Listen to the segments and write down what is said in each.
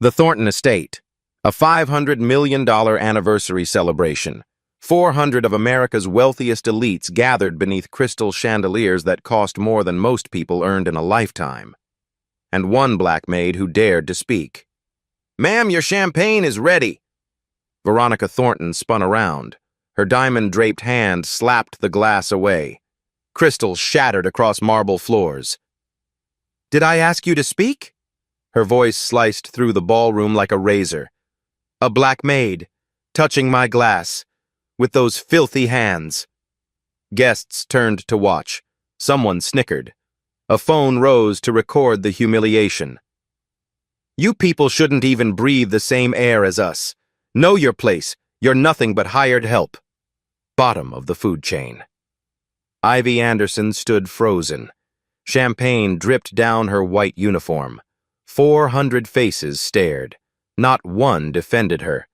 The Thornton Estate, a $500 million anniversary celebration. 400 of America's wealthiest elites gathered beneath crystal chandeliers that cost more than most people earned in a lifetime. And one black maid who dared to speak. "Ma'am, your champagne is ready." Veronica Thornton spun around. Her diamond-draped hand slapped the glass away. Crystals shattered across marble floors. "Did I ask you to speak?" Her voice sliced through the ballroom like a razor. "A black maid, touching my glass, with those filthy hands." Guests turned to watch. Someone snickered. A phone rose to record the humiliation. "You people shouldn't even breathe the same air as us. Know your place. You're nothing but hired help." Bottom of the food chain. Ivy Anderson stood frozen. Champagne dripped down her white uniform. 400 faces stared. Not one defended her.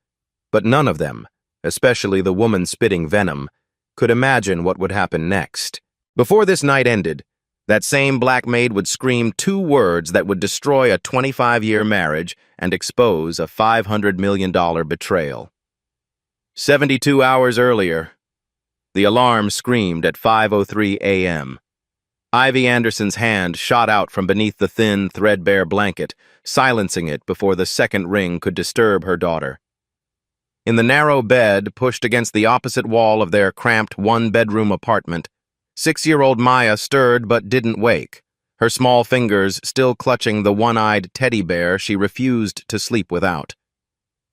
But none of them, especially the woman spitting venom, could imagine what would happen next. Before this night ended, that same black maid would scream 2 words that would destroy a 25-year marriage and expose a $500 million betrayal. 72 hours earlier, the alarm screamed at 5:03 a.m. Ivy Anderson's hand shot out from beneath the thin, threadbare blanket, silencing it before the second ring could disturb her daughter. In the narrow bed pushed against the opposite wall of their cramped one-bedroom apartment, 6-year-old Maya stirred but didn't wake, her small fingers still clutching the one-eyed teddy bear she refused to sleep without.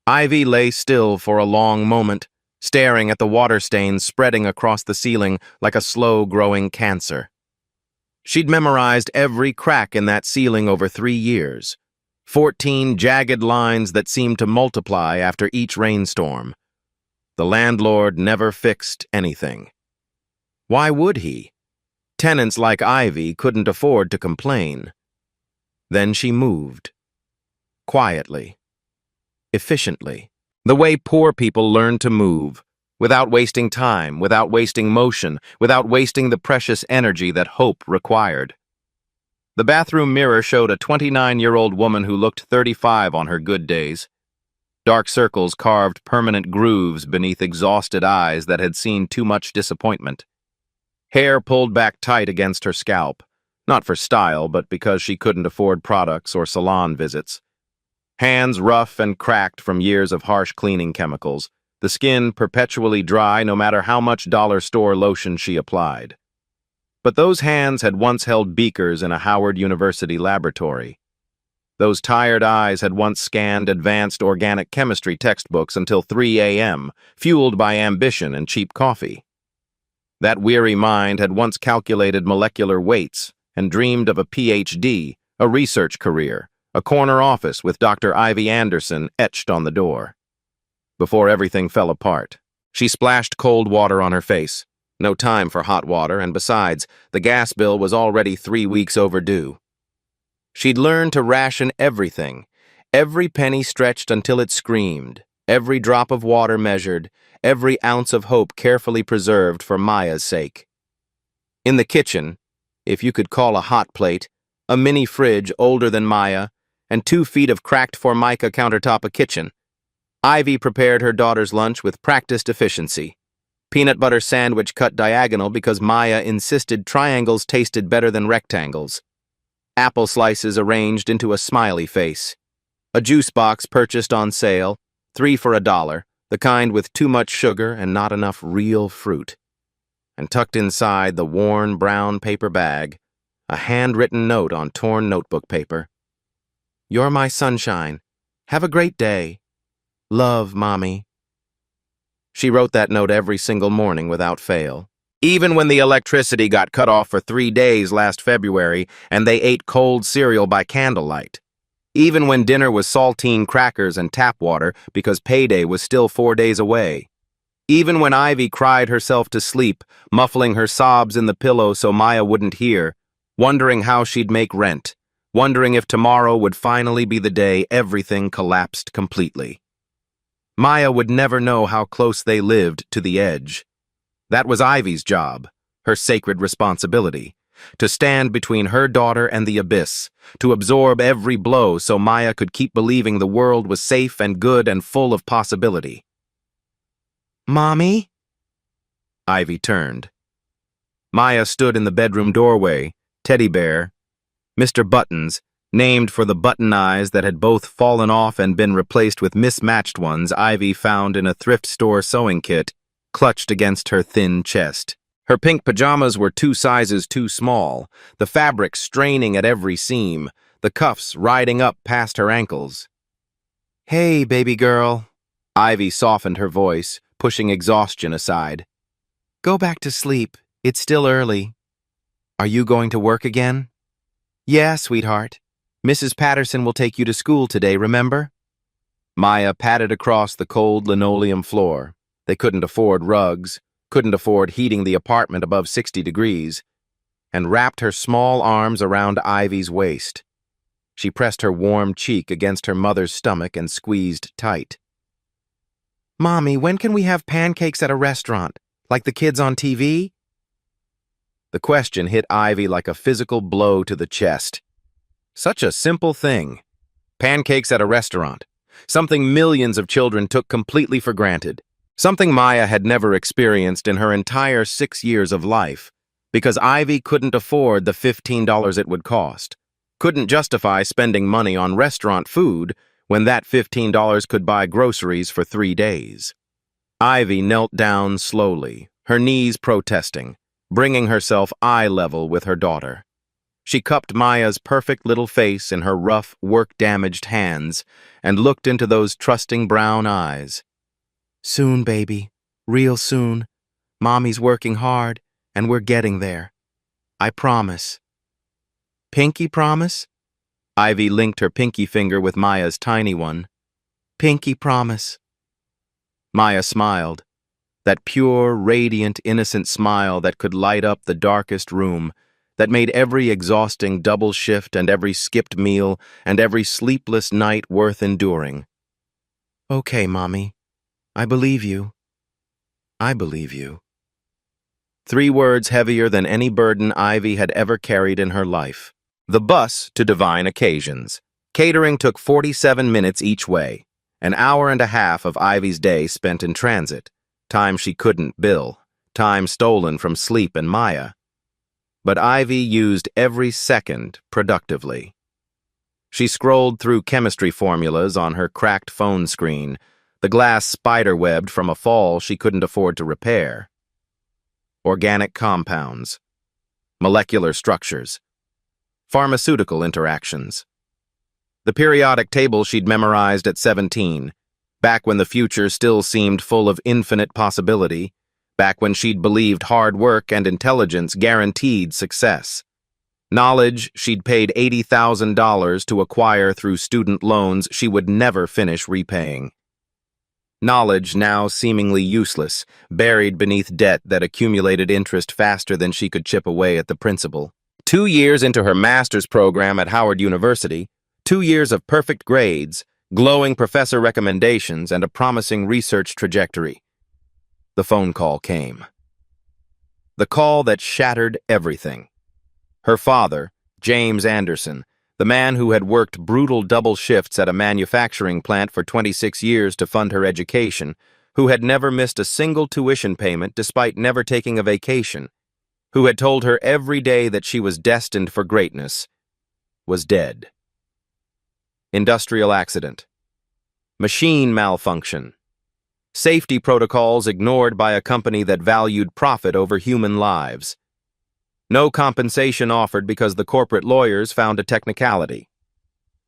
Ivy lay still for a long moment, staring at the water stains spreading across the ceiling like a slow-growing cancer. She'd memorized every crack in that ceiling over 3 years. 14 jagged lines that seemed to multiply after each rainstorm. The landlord never fixed anything. Why would he? Tenants like Ivy couldn't afford to complain. Then she moved. Quietly. Efficiently. The way poor people learn to move. Without wasting time, without wasting motion, without wasting the precious energy that hope required. The bathroom mirror showed a 29-year-old woman who looked 35 on her good days. Dark circles carved permanent grooves beneath exhausted eyes that had seen too much disappointment. Hair pulled back tight against her scalp, not for style, but because she couldn't afford products or salon visits. Hands rough and cracked from years of harsh cleaning chemicals, the skin perpetually dry no matter how much dollar store lotion she applied. But those hands had once held beakers in a Howard University laboratory. Those tired eyes had once scanned advanced organic chemistry textbooks until 3 a.m., fueled by ambition and cheap coffee. That weary mind had once calculated molecular weights and dreamed of a PhD, a research career, a corner office with Dr. Ivy Anderson etched on the door. Before everything fell apart, she splashed cold water on her face. No time for hot water, and besides, the gas bill was already 3 weeks overdue. She'd learned to ration everything, every penny stretched until it screamed, every drop of water measured, every ounce of hope carefully preserved for Maya's sake. In the kitchen, if you could call a hot plate, a mini fridge older than Maya, and 2 feet of cracked Formica countertop a kitchen, Ivy prepared her daughter's lunch with practiced efficiency. Peanut butter sandwich cut diagonal because Maya insisted triangles tasted better than rectangles. Apple slices arranged into a smiley face. A juice box purchased on sale, 3 for $1, the kind with too much sugar and not enough real fruit. And tucked inside the worn brown paper bag, a handwritten note on torn notebook paper. "You're my sunshine. Have a great day. Love, Mommy." She wrote that note every single morning without fail. Even when the electricity got cut off for 3 days last February and they ate cold cereal by candlelight. Even when dinner was saltine crackers and tap water because payday was still 4 days away. Even when Ivy cried herself to sleep, muffling her sobs in the pillow so Maya wouldn't hear, wondering how she'd make rent, wondering if tomorrow would finally be the day everything collapsed completely. Maya would never know how close they lived to the edge. That was Ivy's job, her sacred responsibility. to stand between her daughter and the abyss, to absorb every blow so Maya could keep believing the world was safe and good and full of possibility. "Mommy?" Ivy turned. Maya stood in the bedroom doorway, teddy bear, Mr. Buttons, named for the button eyes that had both fallen off and been replaced with mismatched ones Ivy found in a thrift store sewing kit, clutched against her thin chest. Her pink pajamas were 2 sizes too small, the fabric straining at every seam, the cuffs riding up past her ankles. "Hey, baby girl." Ivy softened her voice, pushing exhaustion aside. "Go back to sleep. It's still early. Are you going to work again?" "Yeah, sweetheart. Mrs. Patterson will take you to school today, remember?" Maya patted across the cold linoleum floor. They couldn't afford rugs, couldn't afford heating the apartment above 60 degrees, and wrapped her small arms around Ivy's waist. She pressed her warm cheek against her mother's stomach and squeezed tight. "Mommy, when can we have pancakes at a restaurant, like the kids on TV?" The question hit Ivy like a physical blow to the chest. Such a simple thing. Pancakes at a restaurant. Something millions of children took completely for granted. Something Maya had never experienced in her entire 6 years of life, because Ivy couldn't afford the $15 it would cost. Couldn't justify spending money on restaurant food when that $15 could buy groceries for 3 days. Ivy knelt down slowly, her knees protesting, bringing herself eye level with her daughter. She cupped Maya's perfect little face in her rough, work-damaged hands and looked into those trusting brown eyes. "Soon, baby. Real soon. Mommy's working hard, and we're getting there. I promise." "Pinky promise?" Ivy linked her pinky finger with Maya's tiny one. "Pinky promise." Maya smiled. That pure, radiant, innocent smile that could light up the darkest room, that made every exhausting double shift and every skipped meal and every sleepless night worth enduring. "Okay, Mommy. I believe you. I believe you." 3 words heavier than any burden Ivy had ever carried in her life. The bus to divine occasions. Catering took 47 minutes each way, an hour and a half of Ivy's day spent in transit, time she couldn't bill, time stolen from sleep and Maya. But Ivy used every second productively. She scrolled through chemistry formulas on her cracked phone screen, the glass spider-webbed from a fall she couldn't afford to repair. Organic compounds, molecular structures, pharmaceutical interactions. The periodic table she'd memorized at 17, back when the future still seemed full of infinite possibility, back when she'd believed hard work and intelligence guaranteed success. Knowledge she'd paid $80,000 to acquire through student loans she would never finish repaying. Knowledge now seemingly useless, buried beneath debt that accumulated interest faster than she could chip away at the principal. 2 years into her master's program at Howard University, 2 years of perfect grades, glowing professor recommendations, and a promising research trajectory. The phone call came. The call that shattered everything. Her father, James Anderson, the man who had worked brutal double shifts at a manufacturing plant for 26 years to fund her education, who had never missed a single tuition payment despite never taking a vacation, who had told her every day that she was destined for greatness, was dead. Industrial accident. Machine malfunction. Safety protocols ignored by a company that valued profit over human lives. No compensation offered because the corporate lawyers found a technicality.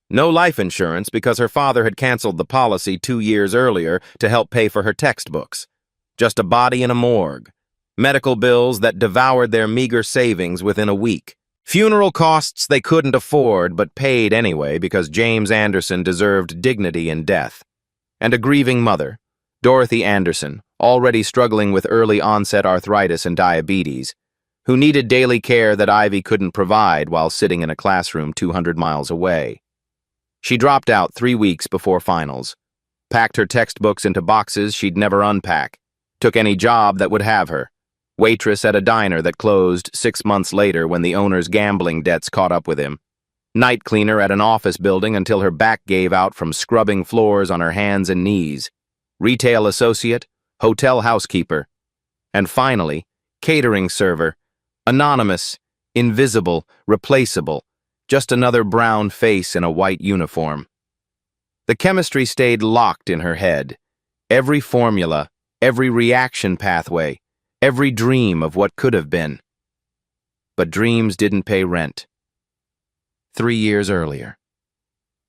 No life insurance because her father had canceled the policy 2 years earlier to help pay for her textbooks. Just a body in a morgue. Medical bills that devoured their meager savings within a week. Funeral costs they couldn't afford but paid anyway because James Anderson deserved dignity in death. And a grieving mother, Dorothy Anderson, already struggling with early onset arthritis and diabetes, who needed daily care that Ivy couldn't provide while sitting in a classroom 200 miles away. She dropped out 3 weeks before finals, packed her textbooks into boxes she'd never unpack, took any job that would have her, Waitress at a diner that closed 6 months later when the owner's gambling debts caught up with him. Night cleaner at an office building until her back gave out from scrubbing floors on her hands and knees. Retail associate, hotel housekeeper. And finally, catering server. Anonymous, invisible, replaceable. Just another brown face in a white uniform. The chemistry stayed locked in her head. Every formula, every reaction pathway, every dream of what could have been. But dreams didn't pay rent. 3 years earlier.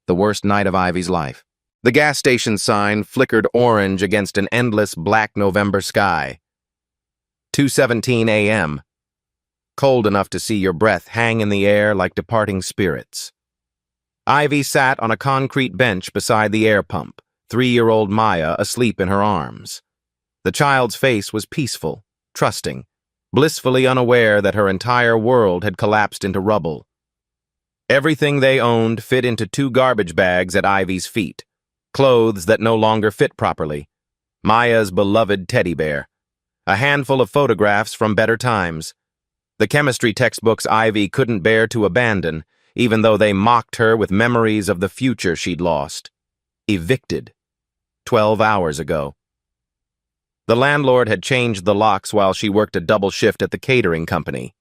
The worst night of Ivy's life. The gas station sign flickered orange against an endless black November sky. 2:17 a.m. Cold enough to see your breath hang in the air like departing spirits. Ivy sat on a concrete bench beside the air pump, 3-year-old Maya asleep in her arms. The child's face was peaceful, trusting, blissfully unaware that her entire world had collapsed into rubble. Everything they owned fit into 2 garbage bags at Ivy's feet, clothes that no longer fit properly, Maya's beloved teddy bear, a handful of photographs from better times, the chemistry textbooks Ivy couldn't bear to abandon, even though they mocked her with memories of the future she'd lost. Evicted. 12 hours ago. The landlord had changed the locks while she worked a double shift at the catering company.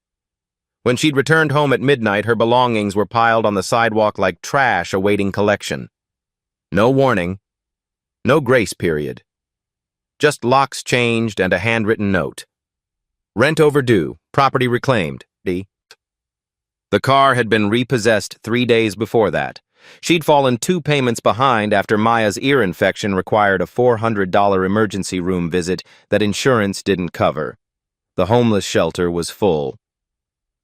When she'd returned home at midnight, her belongings were piled on the sidewalk like trash awaiting collection. No warning. No grace period. Just locks changed and a handwritten note. Rent overdue, property reclaimed. The car had been repossessed 3 days before that. She'd fallen 2 payments behind after Maya's ear infection required a $400 emergency room visit that insurance didn't cover. The homeless shelter was full.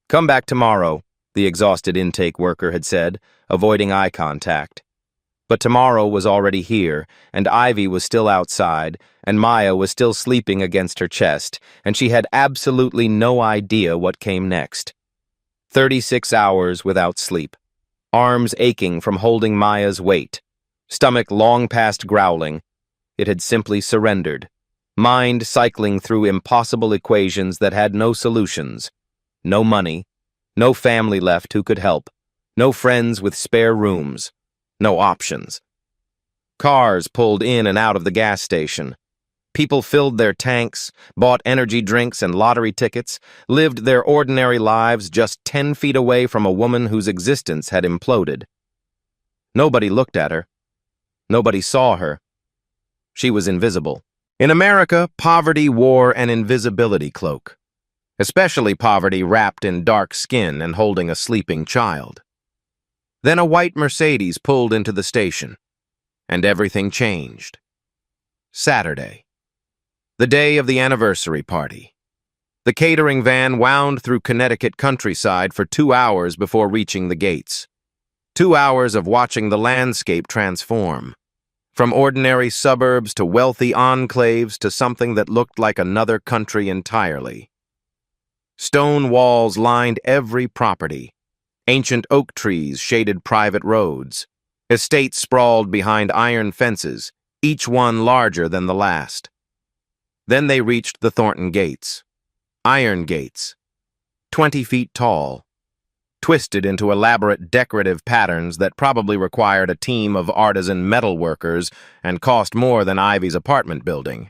"Come back tomorrow," the exhausted intake worker had said, avoiding eye contact. But tomorrow was already here, and Ivy was still outside, and Maya was still sleeping against her chest, and she had absolutely no idea what came next. 36 hours without sleep. Arms aching from holding Maya's weight. Stomach long past growling. It had simply surrendered. Mind cycling through impossible equations that had no solutions. No money. No family left who could help. No friends with spare rooms. No options. Cars pulled in and out of the gas station. People filled their tanks, bought energy drinks and lottery tickets, lived their ordinary lives just 10 feet away from a woman whose existence had imploded. Nobody looked at her. Nobody saw her. She was invisible. In America, poverty wore an invisibility cloak, especially poverty wrapped in dark skin and holding a sleeping child. Then a white Mercedes pulled into the station, and everything changed. Saturday. The day of the anniversary party. The catering van wound through Connecticut countryside for 2 hours before reaching the gates. 2 hours of watching the landscape transform. From ordinary suburbs to wealthy enclaves to something that looked like another country entirely. Stone walls lined every property. Ancient oak trees shaded private roads. Estates sprawled behind iron fences, each one larger than the last. Then they reached the Thornton gates. Iron gates. 20 feet tall. Twisted into elaborate decorative patterns that probably required a team of artisan metal workers and cost more than Ivy's apartment building.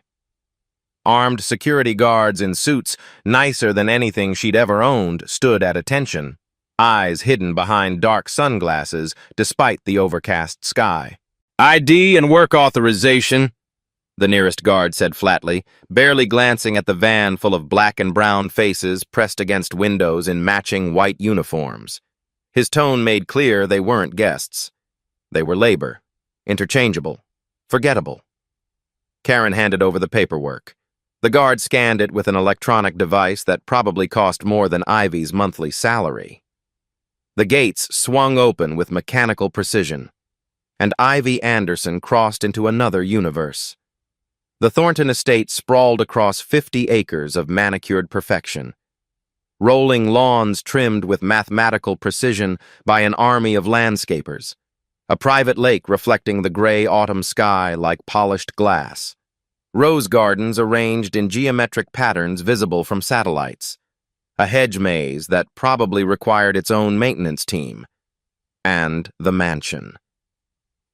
Armed security guards in suits, nicer than anything she'd ever owned, stood at attention, eyes hidden behind dark sunglasses despite the overcast sky. "ID and work authorization," the nearest guard said flatly, barely glancing at the van full of black and brown faces pressed against windows in matching white uniforms. His tone made clear they weren't guests. They were labor, interchangeable, forgettable. Karen handed over the paperwork. The guard scanned it with an electronic device that probably cost more than Ivy's monthly salary. The gates swung open with mechanical precision, and Ivy Anderson crossed into another universe. The Thornton estate sprawled across 50 acres of manicured perfection. Rolling lawns trimmed with mathematical precision by an army of landscapers. A private lake reflecting the gray autumn sky like polished glass. Rose gardens arranged in geometric patterns visible from satellites. A hedge maze that probably required its own maintenance team. And the mansion.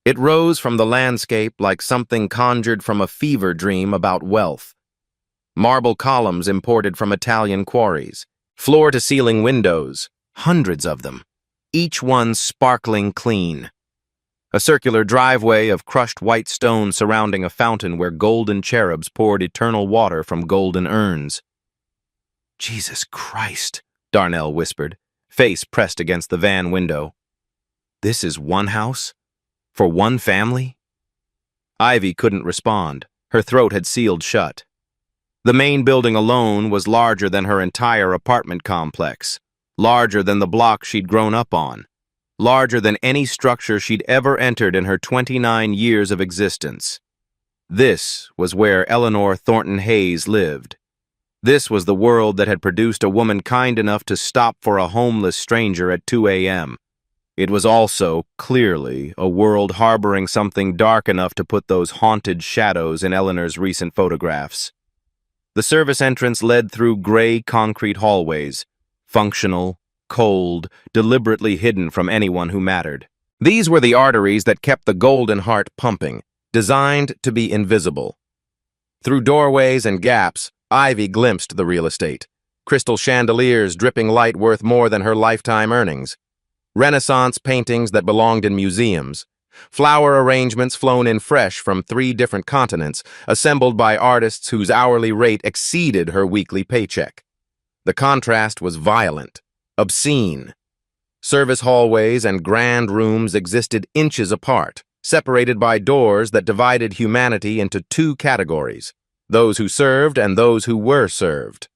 It rose from the landscape like something conjured from a fever dream about wealth. Marble columns imported from Italian quarries. Floor-to-ceiling windows, hundreds of them, each one sparkling clean. A circular driveway of crushed white stone surrounding a fountain where golden cherubs poured eternal water from golden urns. "Jesus Christ," Darnell whispered, face pressed against the van window. "This is one house? For one family?" Ivy couldn't respond. Her throat had sealed shut. The main building alone was larger than her entire apartment complex, larger than the block she'd grown up on, larger than any structure she'd ever entered in her 29 years of existence. This was where Eleanor Thornton Hayes lived. This was the world that had produced a woman kind enough to stop for a homeless stranger at 2 a.m. It was also, clearly, a world harboring something dark enough to put those haunted shadows in Eleanor's recent photographs. The service entrance led through gray concrete hallways, functional, cold, deliberately hidden from anyone who mattered. These were the arteries that kept the golden heart pumping, designed to be invisible. Through doorways and gaps, Ivy glimpsed the real estate. Crystal chandeliers dripping light worth more than her lifetime earnings. Renaissance paintings that belonged in museums. Flower arrangements flown in fresh from 3 different continents, assembled by artists whose hourly rate exceeded her weekly paycheck. The contrast was violent, obscene. Service hallways and grand rooms existed inches apart, separated by doors that divided humanity into 2 categories, those who served and those who were served.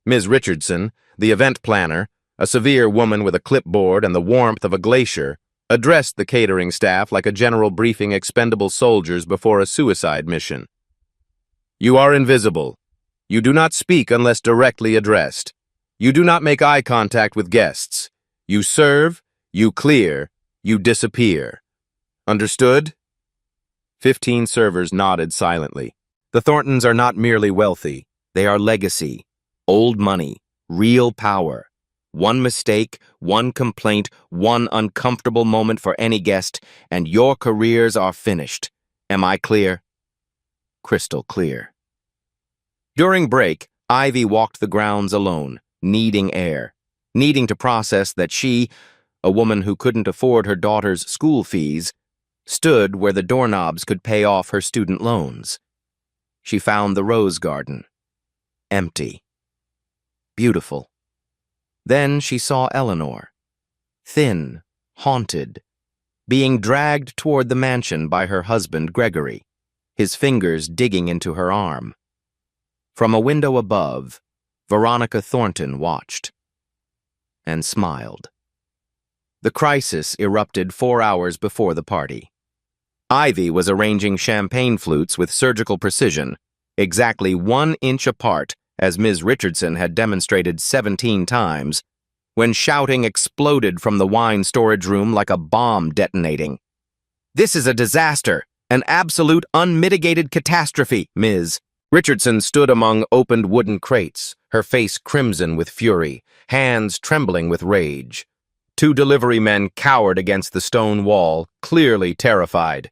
Ms. Richardson, the event planner, a severe woman with a clipboard and the warmth of a glacier, addressed the catering staff like a general briefing expendable soldiers before a suicide mission. "You are invisible. You do not speak unless directly addressed. You do not make eye contact with guests. You serve, you clear, you disappear. Understood?" 15 servers nodded silently. The Thorntons are not merely wealthy. They are legacy, old money, real power. One mistake, one complaint, one uncomfortable moment for any guest, and your careers are finished. Am I clear? Crystal clear. During break, Ivy walked the grounds alone, needing air, needing to process that she, a woman who couldn't afford her daughter's school fees, stood where the doorknobs could pay off her student loans. She found the rose garden. Empty. Beautiful. Then she saw Eleanor, thin, haunted, being dragged toward the mansion by her husband Gregory, his fingers digging into her arm. From a window above, Veronica Thornton watched and smiled. The crisis erupted 4 hours before the party. Ivy was arranging champagne flutes with surgical precision, exactly 1 inch apart, as Ms. Richardson had demonstrated 17 times, when shouting exploded from the wine storage room like a bomb detonating. "This is a disaster, an absolute unmitigated catastrophe, Ms." Richardson stood among opened wooden crates, her face crimson with fury, hands trembling with rage. 2 delivery men cowered against the stone wall, clearly terrified.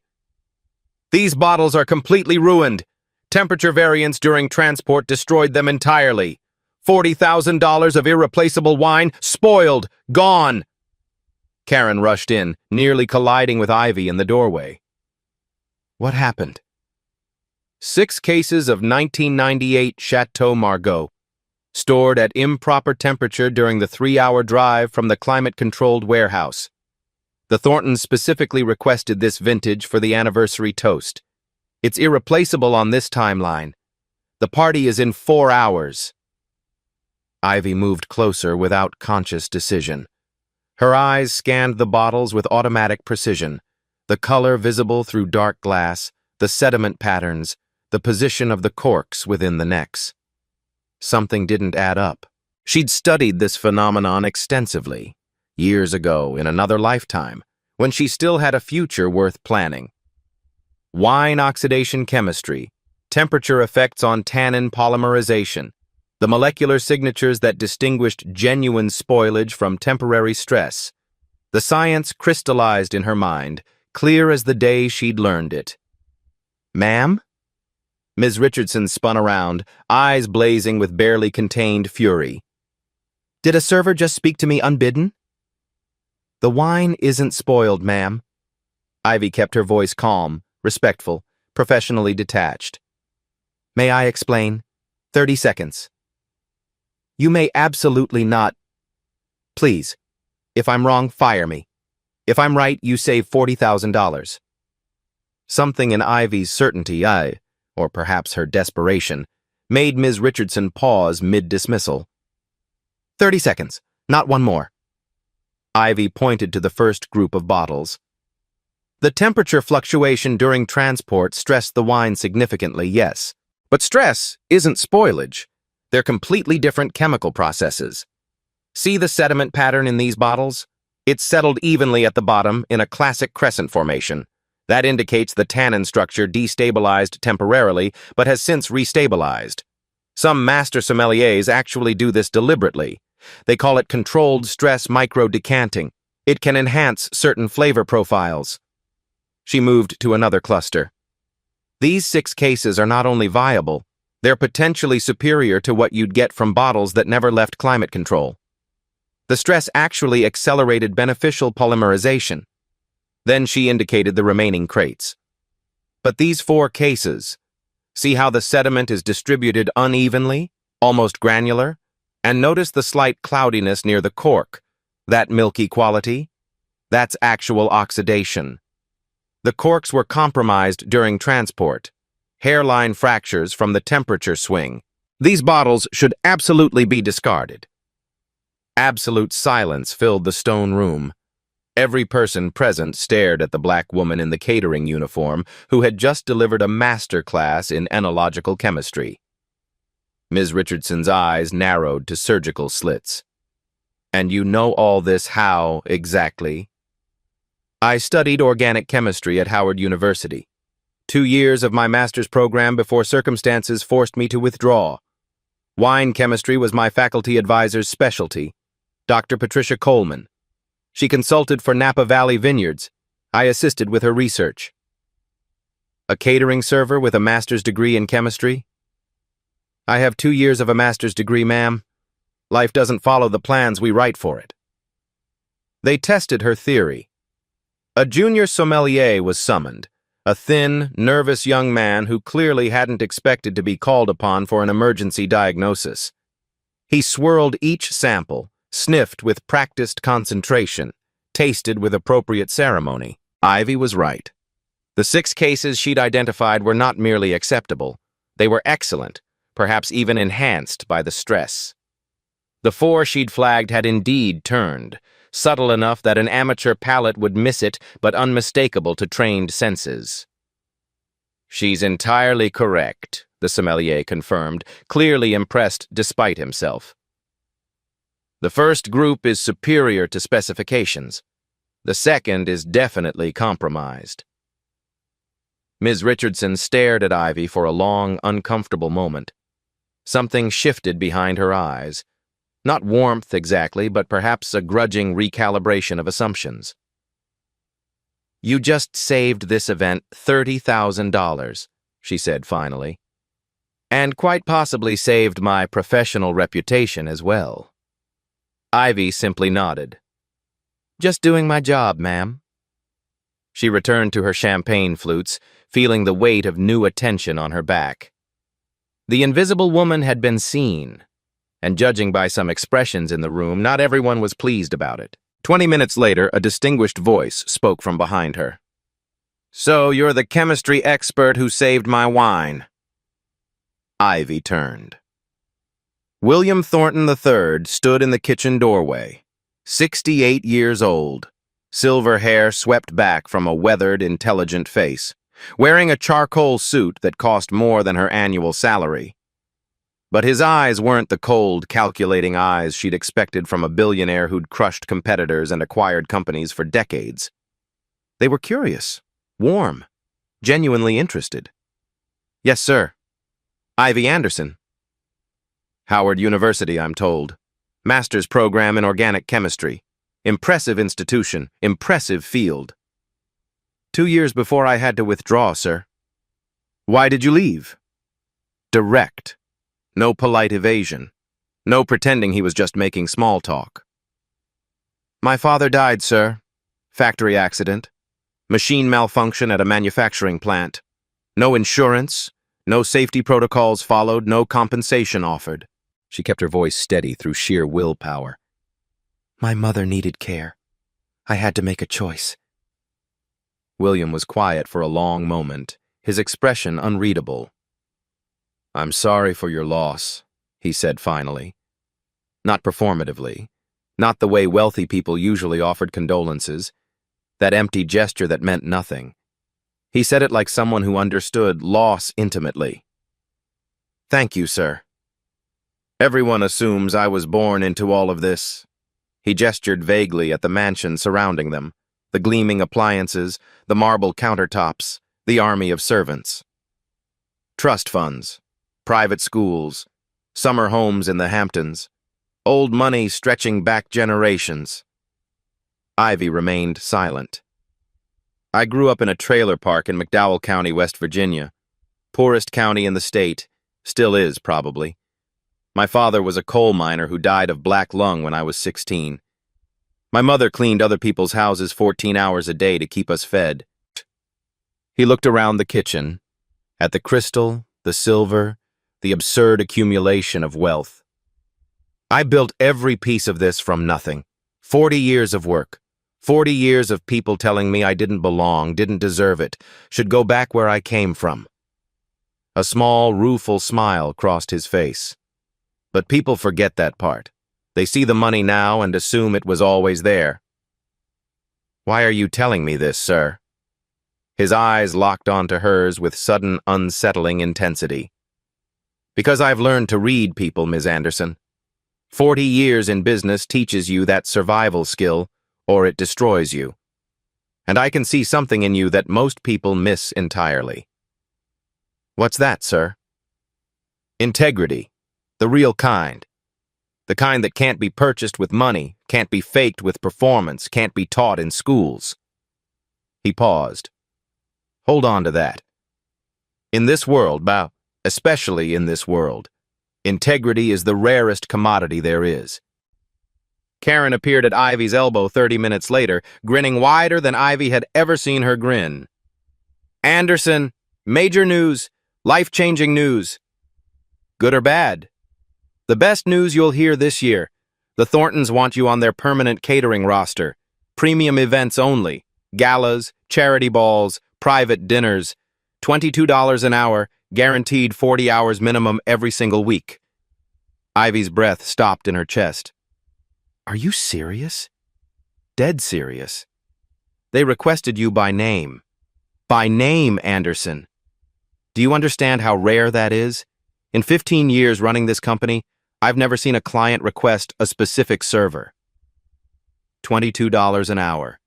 "These bottles are completely ruined. Temperature variance during transport destroyed them entirely. $40,000 of irreplaceable wine, spoiled, gone." Karen rushed in, nearly colliding with Ivy in the doorway. "What happened?" 6 cases of 1998 Chateau Margaux, stored at improper temperature during the 3-hour drive from the climate-controlled warehouse. The Thorntons specifically requested this vintage for the anniversary toast. It's irreplaceable on this timeline. The party is in 4 hours. Ivy moved closer without conscious decision. Her eyes scanned the bottles with automatic precision, the color visible through dark glass, the sediment patterns, the position of the corks within the necks. Something didn't add up. She'd studied this phenomenon extensively, years ago in another lifetime, when she still had a future worth planning. Wine oxidation chemistry, temperature effects on tannin polymerization, the molecular signatures that distinguished genuine spoilage from temporary stress. The science crystallized in her mind, clear as the day she'd learned it. "Ma'am?" Ms. Richardson spun around, eyes blazing with barely contained fury. "Did a server just speak to me unbidden?" "The wine isn't spoiled, ma'am." Ivy kept her voice calm, respectful, professionally detached. "May I explain? 30 seconds." "You may absolutely not. Please, if I'm wrong, fire me. If I'm right, you save $40,000. Something in Ivy's certainty, or perhaps her desperation, made Ms. Richardson pause mid-dismissal. 30 seconds, not one more." Ivy pointed to the first group of bottles. The temperature fluctuation during transport stressed the wine significantly, yes. But stress isn't spoilage. They're completely different chemical processes. See the sediment pattern in these bottles? It's settled evenly at the bottom in a classic crescent formation. That indicates the tannin structure destabilized temporarily, but has since restabilized. Some master sommeliers actually do this deliberately. They call it controlled stress micro-decanting. It can enhance certain flavor profiles. She moved to another cluster. These 6 cases are not only viable, they're potentially superior to what you'd get from bottles that never left climate control. The stress actually accelerated beneficial polymerization. Then she indicated the remaining crates. But these 4 cases, see how the sediment is distributed unevenly, almost granular? And notice the slight cloudiness near the cork. That milky quality? That's actual oxidation. The corks were compromised during transport. Hairline fractures from the temperature swing. These bottles should absolutely be discarded. Absolute silence filled the stone room. Every person present stared at the black woman in the catering uniform who had just delivered a master class in enological chemistry. Ms. Richardson's eyes narrowed to surgical slits. "And you know all this how, exactly?" "I studied organic chemistry at Howard University. 2 years of my master's program before circumstances forced me to withdraw. Wine chemistry was my faculty advisor's specialty, Dr. Patricia Coleman. She consulted for Napa Valley Vineyards. I assisted with her research." "A catering server with a master's degree in chemistry?" "I have 2 years of a master's degree, ma'am. Life doesn't follow the plans we write for it." They tested her theory. A junior sommelier was summoned, a thin, nervous young man who clearly hadn't expected to be called upon for an emergency diagnosis. He swirled each sample, sniffed with practiced concentration, tasted with appropriate ceremony. Ivy was right. The 6 cases she'd identified were not merely acceptable. They were excellent, perhaps even enhanced by the stress. The 4 she'd flagged had indeed turned, subtle enough that an amateur palate would miss it, but unmistakable to trained senses. "She's entirely correct," the sommelier confirmed, clearly impressed despite himself. "The first group is superior to specifications. The second is definitely compromised." Ms. Richardson stared at Ivy for a long, uncomfortable moment. Something shifted behind her eyes. Not warmth exactly, but perhaps a grudging recalibration of assumptions. "You just saved this event $30,000, she said finally. "And quite possibly saved my professional reputation as well." Ivy simply nodded. "Just doing my job, ma'am." She returned to her champagne flutes, feeling the weight of new attention on her back. The invisible woman had been seen, and judging by some expressions in the room, not everyone was pleased about it. 20 minutes later, a distinguished voice spoke from behind her. "So you're the chemistry expert who saved my wine." Ivy turned. William Thornton III stood in the kitchen doorway, 68 years old, silver hair swept back from a weathered, intelligent face, wearing a charcoal suit that cost more than her annual salary. But his eyes weren't the cold, calculating eyes she'd expected from a billionaire who'd crushed competitors and acquired companies for decades. They were curious, warm, genuinely interested. "Yes, sir," Ivy Anderson. Howard University, I'm told. Master's program in organic chemistry. Impressive institution, impressive field. 2 years before I had to withdraw, sir. Why did you leave? Direct. No polite evasion. No pretending he was just making small talk. My father died, sir. Factory accident. Machine malfunction at a manufacturing plant. No insurance. No safety protocols followed. No compensation offered. She kept her voice steady through sheer willpower. My mother needed care. I had to make a choice. William was quiet for a long moment, his expression unreadable. I'm sorry for your loss, he said finally. Not performatively, not the way wealthy people usually offered condolences, that empty gesture that meant nothing. He said it like someone who understood loss intimately. Thank you, sir. Everyone assumes I was born into all of this. He gestured vaguely at the mansion surrounding them, the gleaming appliances, the marble countertops, the army of servants. Trust funds, private schools, summer homes in the Hamptons, old money stretching back generations. Ivy remained silent. I grew up in a trailer park in McDowell County, West Virginia. Poorest county in the state, still is probably. My father was a coal miner who died of black lung when I was 16. My mother cleaned other people's houses 14 hours a day to keep us fed. He looked around the kitchen, at the crystal, the silver, the absurd accumulation of wealth. I built every piece of this from nothing. 40 years of work. 40 years of people telling me I didn't belong, didn't deserve it, should go back where I came from. A small, rueful smile crossed his face. But people forget that part. They see the money now and assume it was always there. Why are you telling me this, sir? His eyes locked onto hers with sudden, unsettling intensity. Because I've learned to read people, Ms. Anderson. 40 years in business teaches you that survival skill, or it destroys you. And I can see something in you that most people miss entirely. What's that, sir? Integrity. The real kind. The kind that can't be purchased with money, can't be faked with performance, can't be taught in schools. He paused. Hold on to that. In this world, especially in this world, integrity is the rarest commodity there is. Karen appeared at Ivy's elbow 30 minutes later, grinning wider than Ivy had ever seen her grin. Anderson, major news, life-changing news. Good or bad? The best news you'll hear this year. The Thorntons want you on their permanent catering roster. Premium events only. Galas, charity balls, private dinners. $22 an hour, guaranteed 40 hours minimum every single week. Ivy's breath stopped in her chest. Are you serious? Dead serious. They requested you by name. By name, Anderson. Do you understand how rare that is? In 15 years running this company, I've never seen a client request a specific server. $22 an hour.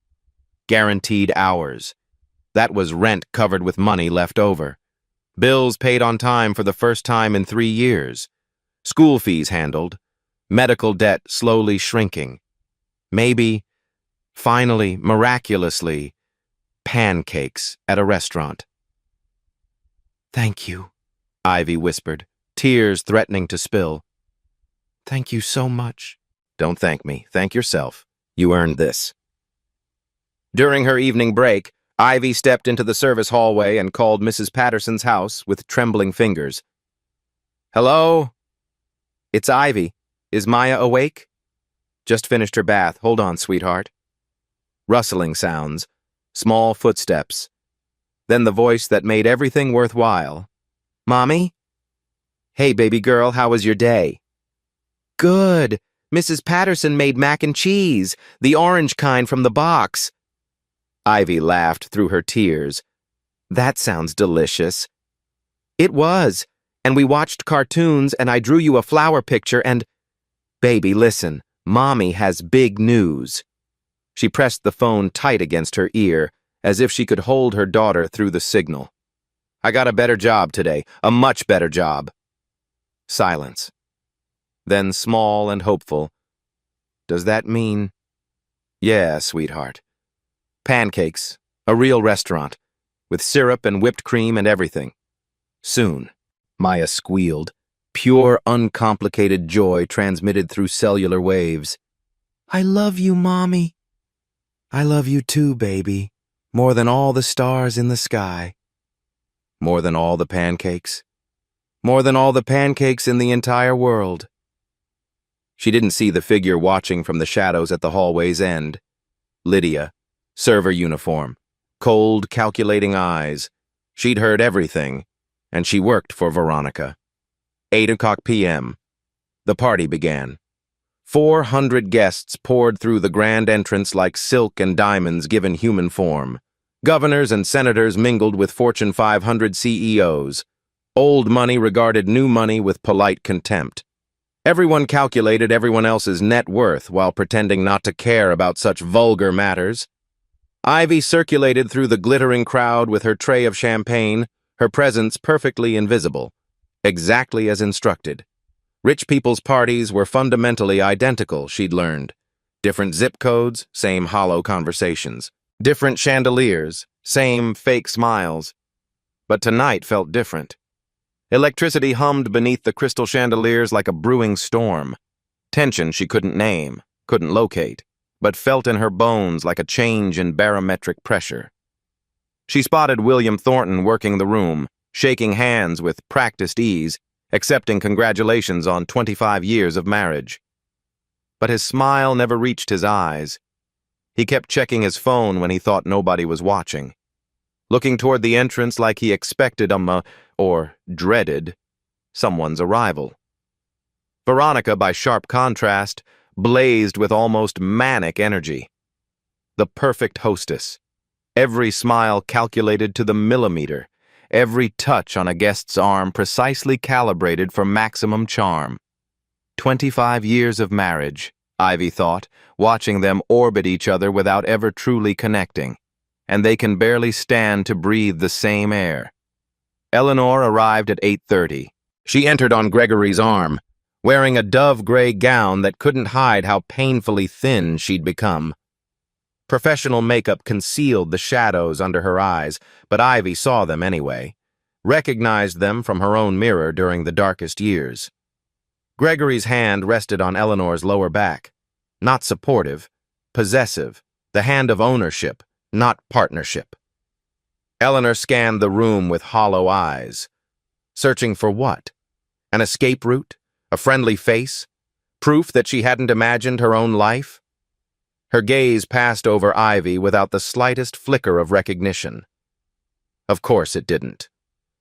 Guaranteed hours. That was rent covered with money left over. Bills paid on time for the first time in 3 years. School fees handled. Medical debt slowly shrinking. Maybe, finally, miraculously, pancakes at a restaurant. Thank you, Ivy whispered, tears threatening to spill. Thank you so much. Don't thank me. Thank yourself. You earned this. During her evening break, Ivy stepped into the service hallway and called Mrs. Patterson's house with trembling fingers. Hello? It's Ivy. Is Maya awake? Just finished her bath. Hold on, sweetheart. Rustling sounds, small footsteps. Then the voice that made everything worthwhile. Mommy? Hey, baby girl, how was your day? Good. Mrs. Patterson made mac and cheese, the orange kind from the box. Ivy laughed through her tears. That sounds delicious. It was, and we watched cartoons and I drew you a flower picture and... Baby, listen, Mommy has big news. She pressed the phone tight against her ear, as if she could hold her daughter through the signal. I got a better job today, a much better job. Silence. Then small and hopeful. Does that mean? Yeah, sweetheart. Pancakes. A real restaurant. With syrup and whipped cream and everything. Soon. Maya squealed. Pure, uncomplicated joy transmitted through cellular waves. I love you, Mommy. I love you too, baby. More than all the stars in the sky. More than all the pancakes. More than all the pancakes in the entire world. She didn't see the figure watching from the shadows at the hallway's end. Lydia, server uniform, cold, calculating eyes. She'd heard everything, and she worked for Veronica. 8:00 p.m. The party began. 400 guests poured through the grand entrance like silk and diamonds given human form. Governors and senators mingled with Fortune 500 CEOs. Old money regarded new money with polite contempt. Everyone calculated everyone else's net worth while pretending not to care about such vulgar matters. Ivy circulated through the glittering crowd with her tray of champagne, her presence perfectly invisible, exactly as instructed. Rich people's parties were fundamentally identical, she'd learned. Different zip codes, same hollow conversations. Different chandeliers, same fake smiles. But tonight felt different. Electricity hummed beneath the crystal chandeliers like a brewing storm. Tension she couldn't name, couldn't locate, but felt in her bones like a change in barometric pressure. She spotted William Thornton working the room, shaking hands with practiced ease, accepting congratulations on 25 years of marriage. But his smile never reached his eyes. He kept checking his phone when he thought nobody was watching, looking toward the entrance like he expected or dreaded, someone's arrival. Veronica, by sharp contrast, blazed with almost manic energy. The perfect hostess. Every smile calculated to the millimeter, every touch on a guest's arm precisely calibrated for maximum charm. 25 years of marriage, Ivy thought, watching them orbit each other without ever truly connecting, and they can barely stand to breathe the same air. Eleanor arrived at 8:30. She entered on Gregory's arm, wearing a dove-gray gown that couldn't hide how painfully thin she'd become. Professional makeup concealed the shadows under her eyes, but Ivy saw them anyway, recognized them from her own mirror during the darkest years. Gregory's hand rested on Eleanor's lower back. Not supportive, possessive, the hand of ownership, not partnership. Eleanor scanned the room with hollow eyes. Searching for what? An escape route? A friendly face? Proof that she hadn't imagined her own life? Her gaze passed over Ivy without the slightest flicker of recognition. Of course it didn't.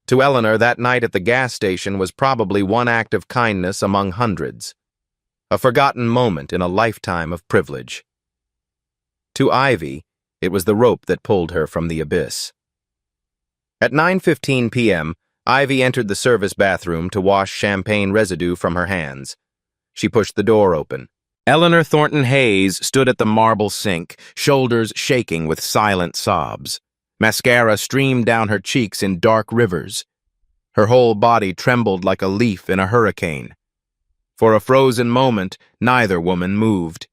To Eleanor, that night at the gas station was probably one act of kindness among hundreds. A forgotten moment in a lifetime of privilege. To Ivy, it was the rope that pulled her from the abyss. At 9:15 p.m., Ivy entered the service bathroom to wash champagne residue from her hands. She pushed the door open. Eleanor Thornton Hayes stood at the marble sink, shoulders shaking with silent sobs. Mascara streamed down her cheeks in dark rivers. Her whole body trembled like a leaf in a hurricane. For a frozen moment, neither woman moved.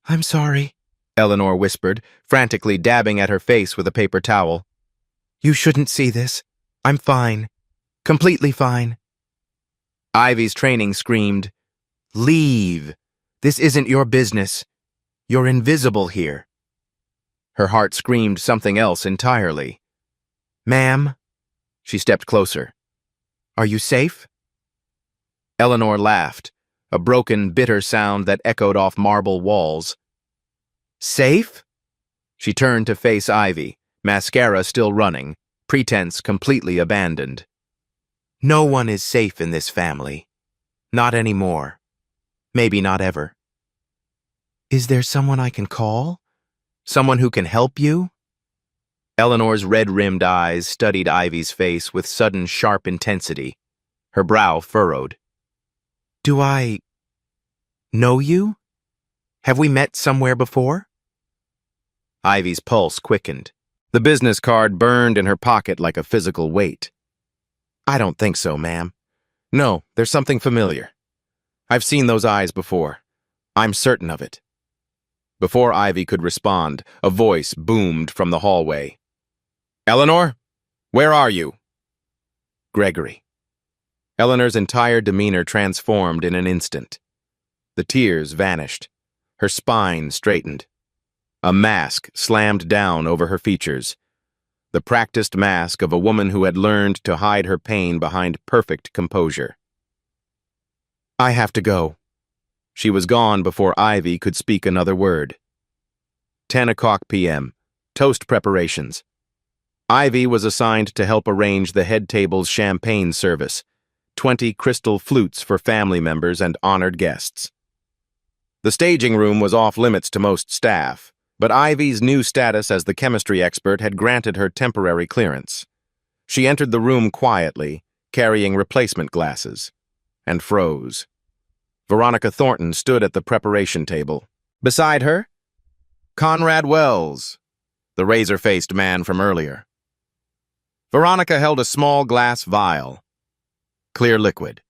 "I'm sorry," Eleanor whispered, frantically dabbing at her face with a paper towel. "You shouldn't see this. I'm fine. Completely fine." Ivy's training screamed, "Leave. This isn't your business. You're invisible here." Her heart screamed something else entirely. "Ma'am?" She stepped closer. "Are you safe?" Eleanor laughed, a broken, bitter sound that echoed off marble walls. "Safe?" She turned to face Ivy, mascara still running, pretense completely abandoned. "No one is safe in this family. Not anymore. Maybe not ever." "Is there someone I can call? Someone who can help you?" Eleanor's red-rimmed eyes studied Ivy's face with sudden sharp intensity. Her brow furrowed. "Do I know you? Have we met somewhere before?" Ivy's pulse quickened. The business card burned in her pocket like a physical weight. "I don't think so, ma'am. No, there's something familiar. I've seen those eyes before. I'm certain of it. Before Ivy could respond, a voice boomed from the hallway. Eleanor? Where are you? Gregory. Eleanor's entire demeanor transformed in an instant. The tears vanished. Her spine straightened. A mask slammed down over her features. The practiced mask of a woman who had learned to hide her pain behind perfect composure. I have to go. She was gone before Ivy could speak another word. 10 o'clock p.m. Toast preparations. Ivy was assigned to help arrange the head table's champagne service, 20 crystal flutes for family members and honored guests. The staging room was off-limits to most staff, but Ivy's new status as the chemistry expert had granted her temporary clearance. She entered the room quietly, carrying replacement glasses, and froze. Veronica Thornton stood at the preparation table. Beside her, Conrad Wells, the razor-faced man from earlier. Veronica held a small glass vial, clear liquid.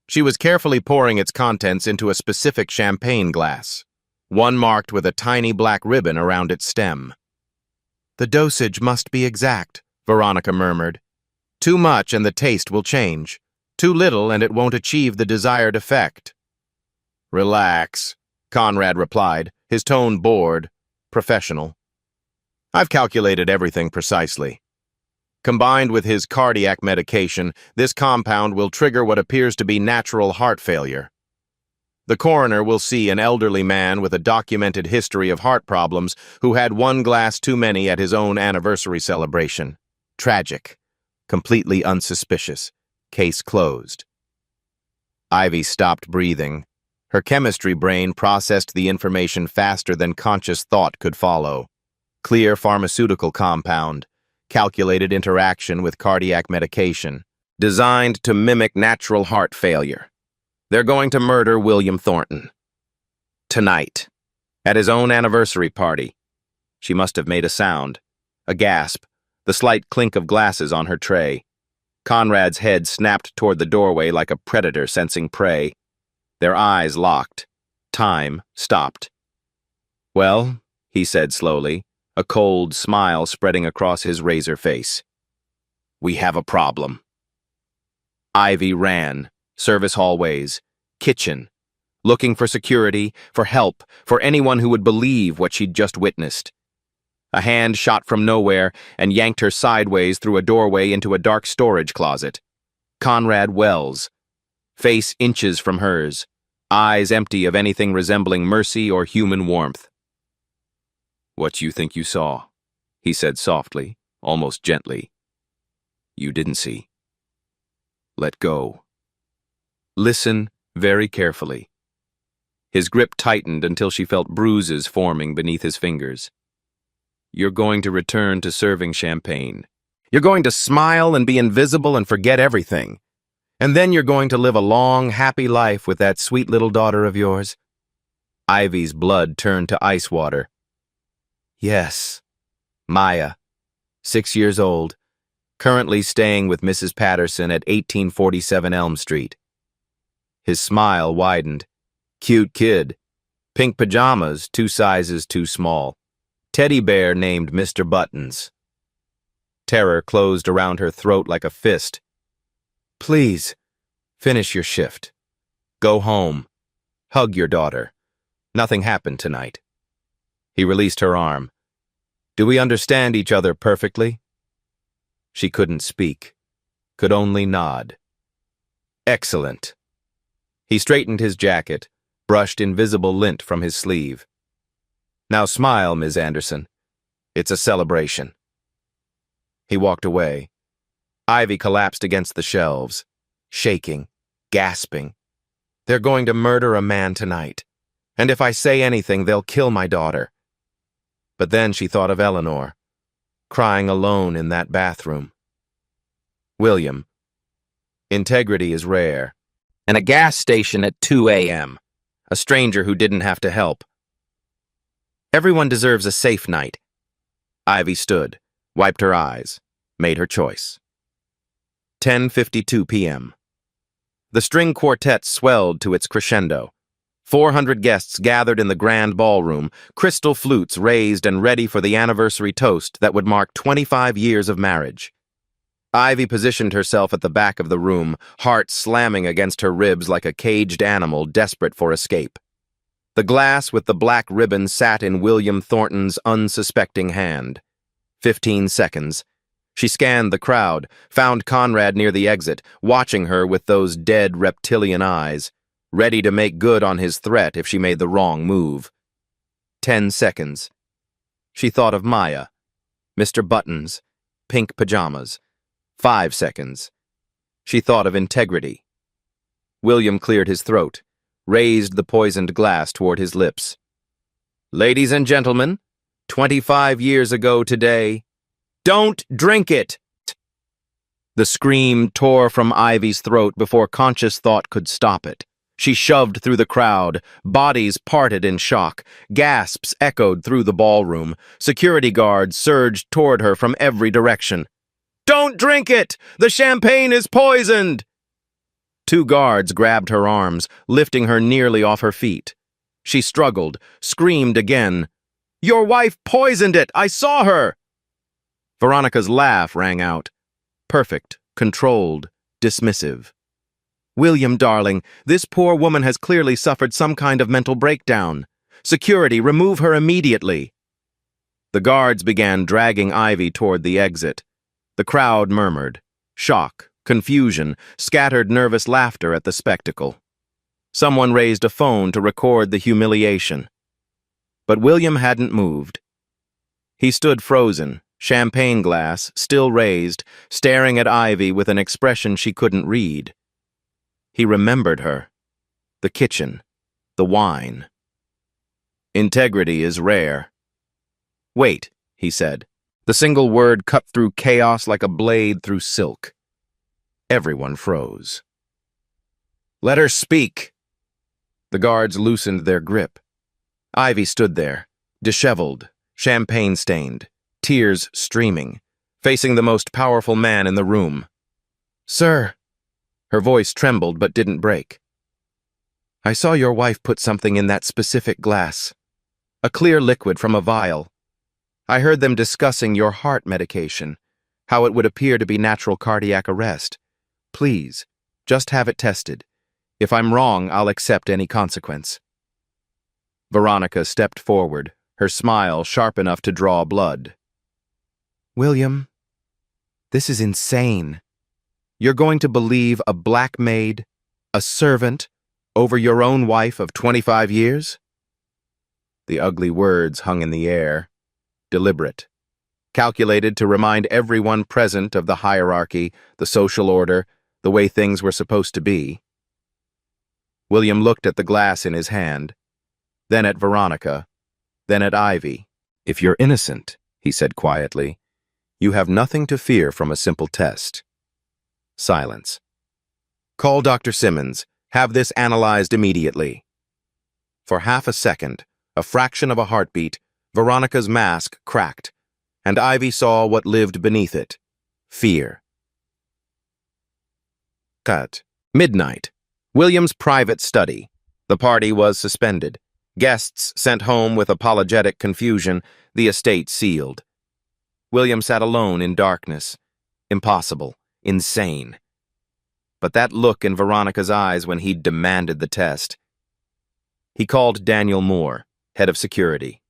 She was carefully pouring its contents into a specific champagne glass, one marked with a tiny black ribbon around its stem. The dosage must be exact, Veronica murmured. Too much and the taste will change. Too little and it won't achieve the desired effect. Relax, Conrad replied, his tone bored, professional. I've calculated everything precisely. Combined with his cardiac medication, this compound will trigger what appears to be natural heart failure. The coroner will see an elderly man with a documented history of heart problems who had one glass too many at his own anniversary celebration. Tragic. Completely unsuspicious. Case closed. Ivy stopped breathing. Her chemistry brain processed the information faster than conscious thought could follow. Clear pharmaceutical compound. Calculated interaction with cardiac medication, designed to mimic natural heart failure. They're going to murder William Thornton. Tonight, at his own anniversary party. She must have made a sound, a gasp, the slight clink of glasses on her tray. Conrad's head snapped toward the doorway like a predator sensing prey. Their eyes locked. Time stopped. Well, he said slowly, a cold smile spreading across his razor face. We have a problem. Ivy ran, service hallways, kitchen, looking for security, for help, for anyone who would believe what she'd just witnessed. A hand shot from nowhere and yanked her sideways through a doorway into a dark storage closet. Conrad Wells, face inches from hers, eyes empty of anything resembling mercy or human warmth. What you think you saw, he said softly, almost gently. You didn't see. Let go. Listen very carefully. His grip tightened until she felt bruises forming beneath his fingers. You're going to return to serving champagne. You're going to smile and be invisible and forget everything. And then you're going to live a long, happy life with that sweet little daughter of yours. Ivy's blood turned to ice water. Yes, Maya, 6 years old, currently staying with Mrs. Patterson at 1847 Elm Street. His smile widened. Cute kid. Pink pajamas, 2 sizes too small. Teddy bear named Mr. Buttons. Terror closed around her throat like a fist. Please, finish your shift. Go home. Hug your daughter. Nothing happened tonight. He released her arm. Do we understand each other perfectly? She couldn't speak, could only nod. Excellent. He straightened his jacket, brushed invisible lint from his sleeve. Now smile, Ms. Anderson. It's a celebration. He walked away. Ivy collapsed against the shelves, shaking, gasping. They're going to murder a man tonight, and if I say anything, they'll kill my daughter. But then she thought of Eleanor, crying alone in that bathroom. William. Integrity is rare. And a gas station at 2 a.m. A stranger who didn't have to help. Everyone deserves a safe night. Ivy stood, wiped her eyes, made her choice. 10:52 p.m. The string quartet swelled to its crescendo. 400 guests gathered in the grand ballroom, crystal flutes raised and ready for the anniversary toast that would mark 25 years of marriage. Ivy positioned herself at the back of the room, heart slamming against her ribs like a caged animal desperate for escape. The glass with the black ribbon sat in William Thornton's unsuspecting hand. 15 seconds. She scanned the crowd, found Conrad near the exit, watching her with those dead reptilian eyes, ready to make good on his threat if she made the wrong move. 10 seconds. She thought of Maya, Mr. Buttons, pink pajamas. 5 seconds. She thought of integrity. William cleared his throat, raised the poisoned glass toward his lips. Ladies and gentlemen, 25 years ago today, don't drink it! The scream tore from Ivy's throat before conscious thought could stop it. She shoved through the crowd, bodies parted in shock, gasps echoed through the ballroom, security guards surged toward her from every direction. Don't drink it! The champagne is poisoned! 2 guards grabbed her arms, lifting her nearly off her feet. She struggled, screamed again. Your wife poisoned it! I saw her! Veronica's laugh rang out. Perfect, controlled, dismissive. William, darling, this poor woman has clearly suffered some kind of mental breakdown. Security, remove her immediately. The guards began dragging Ivy toward the exit. The crowd murmured. Shock, confusion, scattered nervous laughter at the spectacle. Someone raised a phone to record the humiliation. But William hadn't moved. He stood frozen, champagne glass still raised, staring at Ivy with an expression she couldn't read. He remembered her. The kitchen. The wine. Integrity is rare. Wait, he said. The single word cut through chaos like a blade through silk. Everyone froze. Let her speak. The guards loosened their grip. Ivy stood there, disheveled, champagne-stained, tears streaming, facing the most powerful man in the room. Sir. Her voice trembled but didn't break. I saw your wife put something in that specific glass. A clear liquid from a vial. I heard them discussing your heart medication, how it would appear to be natural cardiac arrest. Please, just have it tested. If I'm wrong, I'll accept any consequence. Veronica stepped forward, her smile sharp enough to draw blood. William, this is insane. You're going to believe a black maid, a servant, over your own wife of 25 years? The ugly words hung in the air, deliberate, calculated to remind everyone present of the hierarchy, the social order, the way things were supposed to be. William looked at the glass in his hand, then at Veronica, then at Ivy. If you're innocent, he said quietly, you have nothing to fear from a simple test. Silence. Call Dr. Simmons. Have this analyzed immediately. For half a second, a fraction of a heartbeat, Veronica's mask cracked, and Ivy saw what lived beneath it. Fear. Cut. Midnight. William's private study. The party was suspended. Guests sent home with apologetic confusion, the estate sealed. William sat alone in darkness. Impossible. Insane. But that look in Veronica's eyes when he'd demanded the test. He called Daniel Moore, head of security.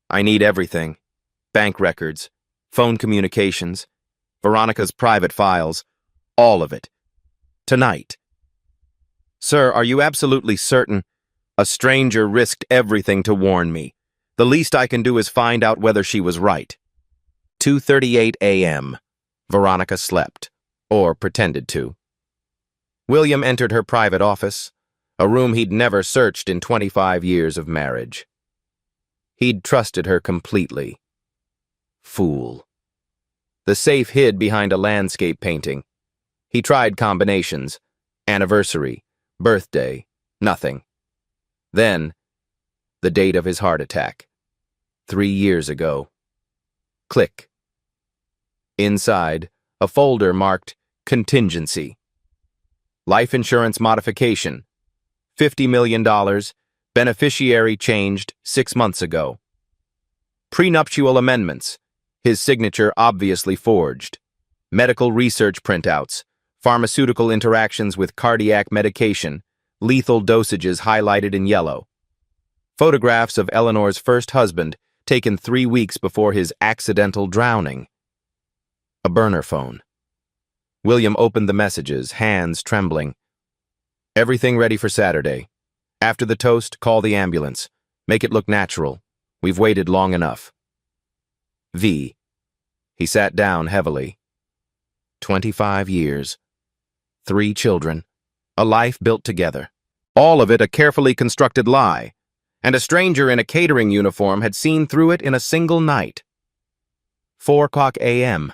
I need everything. Bank records, phone communications, Veronica's private files, all of it. Tonight. Sir, are you absolutely certain? A stranger risked everything to warn me. The least I can do is find out whether she was right. 2:38 a.m. Veronica slept, or pretended to. William entered her private office, a room he'd never searched in 25 years of marriage. He'd trusted her completely. Fool. The safe hid behind a landscape painting. He tried combinations. Anniversary, birthday, nothing. Then, the date of his heart attack. 3 years ago. Click. Inside, a folder marked Contingency. Life insurance modification. $50 million. Beneficiary changed 6 months ago. Prenuptial amendments. His signature obviously forged. Medical research printouts. Pharmaceutical interactions with cardiac medication. Lethal dosages highlighted in yellow. Photographs of Eleanor's first husband, taken 3 weeks before his accidental drowning. A burner phone. William opened the messages, hands trembling. Everything ready for Saturday. After the toast, call the ambulance. Make it look natural. We've waited long enough. V. He sat down heavily. 25 years. 3 children. A life built together. All of it a carefully constructed lie. And a stranger in a catering uniform had seen through it in a single night. 4:00 a.m.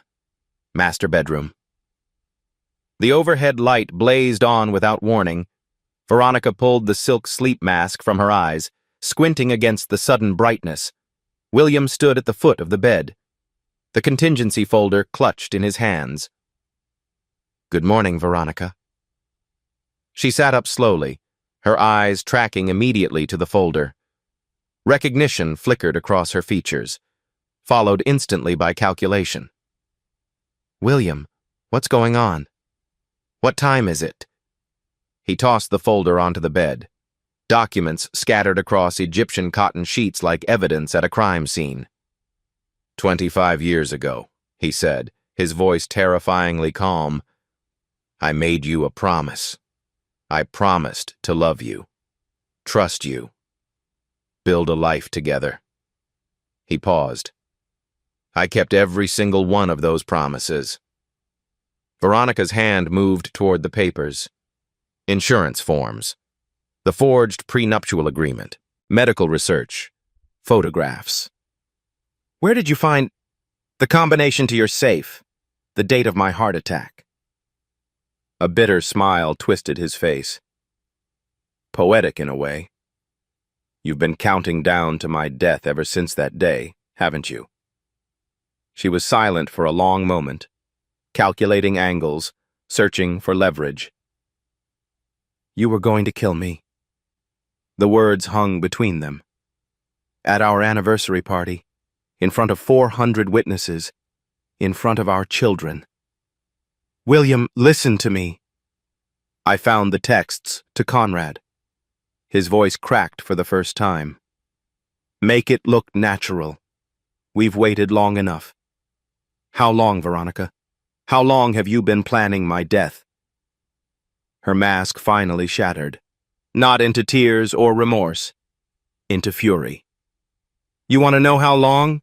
Master bedroom. The overhead light blazed on without warning. Veronica pulled the silk sleep mask from her eyes, squinting against the sudden brightness. William stood at the foot of the bed, the contingency folder clutched in his hands. Good morning, Veronica. She sat up slowly, her eyes tracking immediately to the folder. Recognition flickered across her features, followed instantly by calculation. William, what's going on? What time is it? He tossed the folder onto the bed. Documents scattered across Egyptian cotton sheets like evidence at a crime scene. 25 years ago, he said, his voice terrifyingly calm. I made you a promise. I promised to love you, trust you, build a life together. He paused. I kept every single one of those promises. Veronica's hand moved toward the papers. Insurance forms. The forged prenuptial agreement. Medical research. Photographs. Where did you find the combination to your safe? The date of my heart attack. A bitter smile twisted his face. Poetic in a way. You've been counting down to my death ever since that day, haven't you? She was silent for a long moment, calculating angles, searching for leverage. You were going to kill me. The words hung between them. At our anniversary party, in front of 400 witnesses, in front of our children. William, listen to me. I found the texts to Conrad. His voice cracked for the first time. Make it look natural. We've waited long enough. How long, Veronica? How long have you been planning my death? Her mask finally shattered, not into tears or remorse, into fury. You want to know how long?